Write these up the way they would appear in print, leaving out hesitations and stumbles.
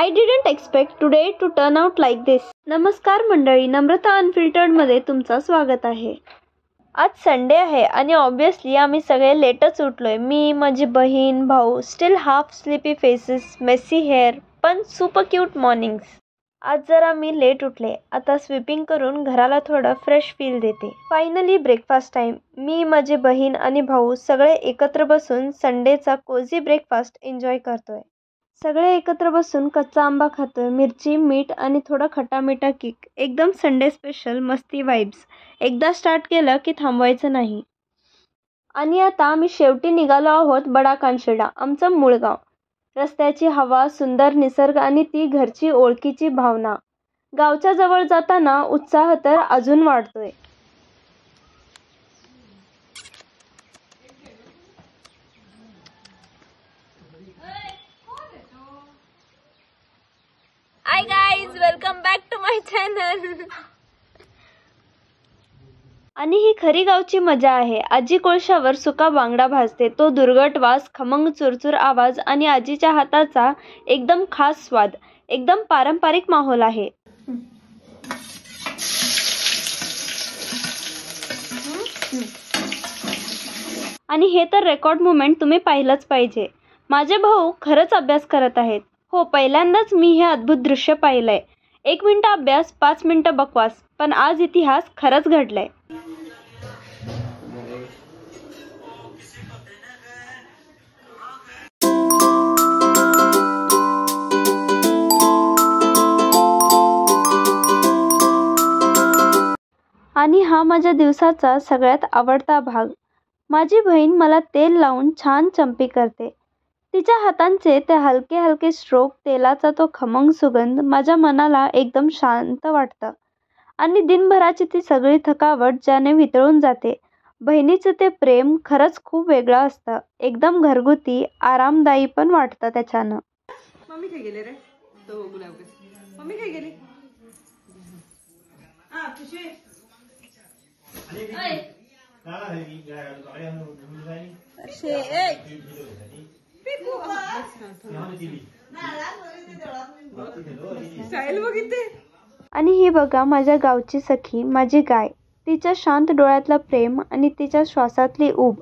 I didn't expect today to turn out like this. नमस्कार मंडळी, नम्रता अनफिल्टर्डमध्ये तुमचं स्वागत आहे. आज संडे आहे आणि ऑब्वियसली आम्ही सगळे लेटच उठलोय. मी, माझी बहीण, भाऊ, still half sleepy faces, messy hair, पण सुपर क्यूट मॉर्निंग्स. आज जरा मी लेट उठले. आता स्वीपिंग करून घराला थोडं फ्रेश फील देते. Finally breakfast time. मी, माझी बहीण आणि भाऊ सगळे एकत्र बसून संडेचा कोझी ब्रेकफास्ट एन्जॉय करतोय. सगळे एकत्र बसून कच्चा आंबा खातोय, मिरची, मीठ आणि थोडा खटामिठा किक. एकदम संडे स्पेशल मस्ती वाइब्स. एकदा स्टार्ट केलं की थांबवायचं नाही. आणि आता आम्ही शेवटी निघालो आहोत बडाकांशिडा, आमचं मूळ गाव. रस्त्याची हवा, सुंदर निसर्ग आणि ती घरची ओळखीची भावना. गावच्या जवळ जाताना उत्साह तर अजून वाढतोय. Hi guys, welcome back to my channel. आणि ही खरी गावची मजा आहे. आजी कोळशावर सुका बांगडा भाजते. तो दुर्गट वास, खमंग चुरचुर आवाज आणि आजीच्या हाताचा एकदम खास स्वाद. एकदम पारंपरिक माहोल आहे. आणि हे तर रेकॉर्ड मुमेंट तुम्ही पाहिलंच पाहिजे. माझे भाऊ खरंच अभ्यास करत आहेत. हो, पहिल्यांदाच मी हे अद्भुत दृश्य पाहिलंय. 1 मिनिट अभ्यास, 5 मिनिटं बकवास. पण आज इतिहास खरंच घडलाय. आणि हा माझ्या दिवसाचा सगळ्यात आवडता भाग. माझी बहीण मला तेल लावून छान चंपी करते. तिच्या हातांचे ते हलके हलके स्ट्रोक, तेलाचा तो खमंग सुगंध माझ्या मनाला एकदम शांत वाटतं. आणि दिनभराची ती सगळी थकावट ज्याने वितळून जाते. बहिणीचं ते प्रेम खरंच खूप वेगळं असतं. एकदम घरगुती, आरामदायी पण वाटतं त्याच्यानं. मम्मी काय गेले रे? तो गुलाब मम्मी काय गेली? आणि ही बघा माझ्या गावची सखी, माझी गाय. तिच्या शांत डोळ्यातलं प्रेम आणि तिच्या श्वासातली ऊब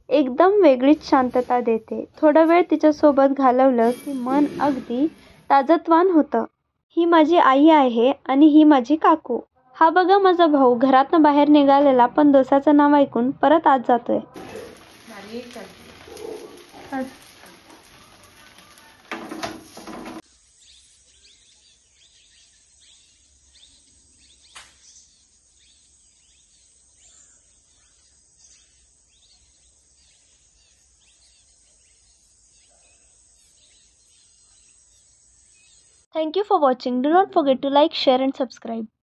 एकदम वेगळीच शांतता देते. थोडा वेळ तिच्यासोबत घालवलं की मन अगदी ताजतवान होतं. ही माझी आई आहे आणि ही माझी काकू. हा बघा माझा भाऊ, घरातनं बाहेर निघालेला पण दोसाचं नाव ऐकून परत आत जातोय. Thank you for watching. Do not forget to like, share and subscribe.